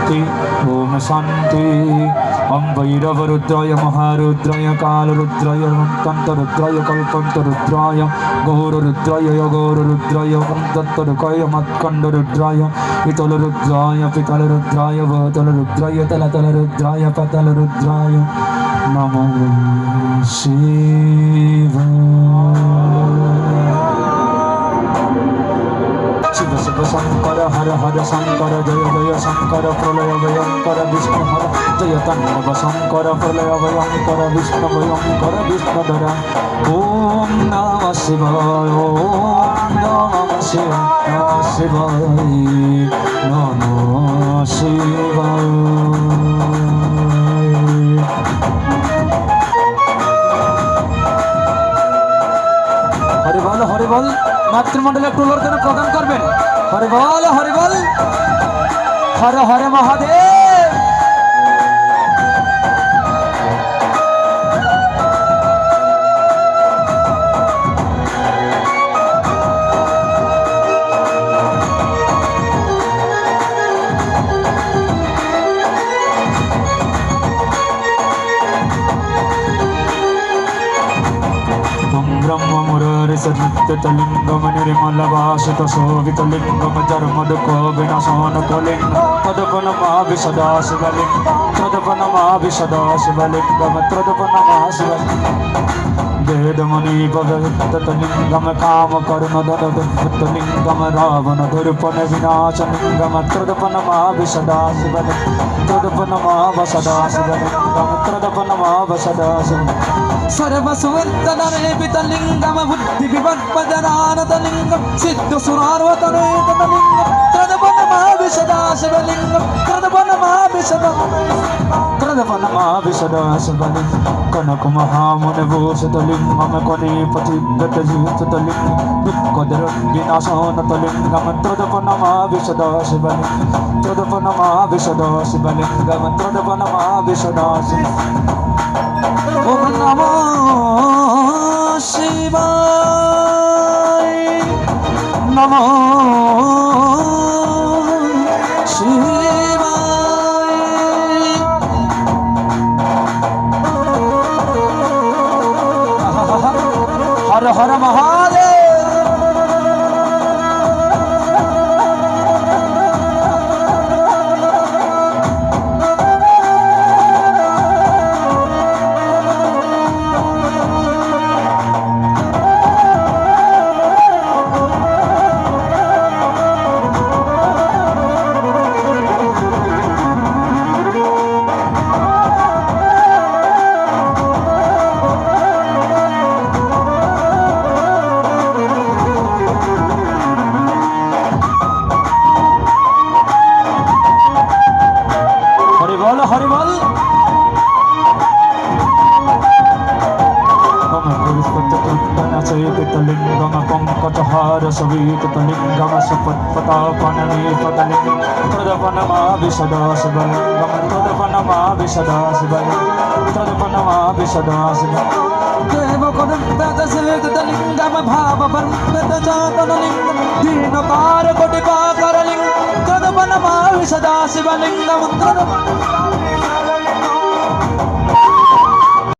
शांति ओम शांति। ओम भैरवरुद्राय महारुद्राय कालरुद्राय कंतरुद्राय कल्पंतरुद्राय गौररुद्राय गौररुद्राय दत्तरुकाय मत्कंडरुद्राय पितलरुद्राय पितलरुद्राय वतलरुद्राय तलतलरुद्राय पतलरुद्राय नमो शिवाय। शिव शिव शंकर हर हर शंकर जय जय शंकर प्रलय भयंकर विष्णु हर जय तन्नव शंकर प्रलय भयंकर विष्णु भयंकर विष्णुधर। ओम नमः शिवाय ओम नमः शिवाय नमः शिवाय नमः शिवाय। हरिबल हरिबल मातृमंडल टोलर के प्रदान करबें। हरिबल हरिबल हर हर महादेव। नित्यलिंगम निर्मल वासित शोभितलिंगम जर्मदुःख विनाशनकलिंग तदपनमा शिवलिंग तदपनमा शिवलिंगम तदपनमा शिवलिंग। वेदमुनि पवित्रलिंगम काम करुण धनलिंगम रावण धुरपन विनाशलिंगम तदपनमा शिवलिंग तदपनमा शिवलिंगम तदपनमा शिवलिंग। सर्वसुवर्तनरेपितलिंगम बुद्धि विवर्पदनानतलिंगम सिद्ध सुरार्वतनेतलिंगम तदपनमा शिवलिंगम तदपनमा शिवलिंग। कनक महामुनि भूषितलिंगम कनिपति गतजीतलिंगम दुःखदर विनाशनतलिंगम तदपनमा शिवलिंग तदपनमा शिवलिंगम तदपनमा शिवलिंग। ओम नमो शिवाय नमो शिवाय। हर हर महादेव। हरिबल लिंगम पंकजहार सवीतलिंगम सुपत्पतापननीपतलिंगम तदपनमा शिवलिंगम तदपनमा शिवलिंग तदपनमा शिवलिंग। देवकुललिंगम भावपर्वतजातलिंगम दीनकार कोटिपाकरलिंगम तदपनमा शिवलिंगम तदपनमा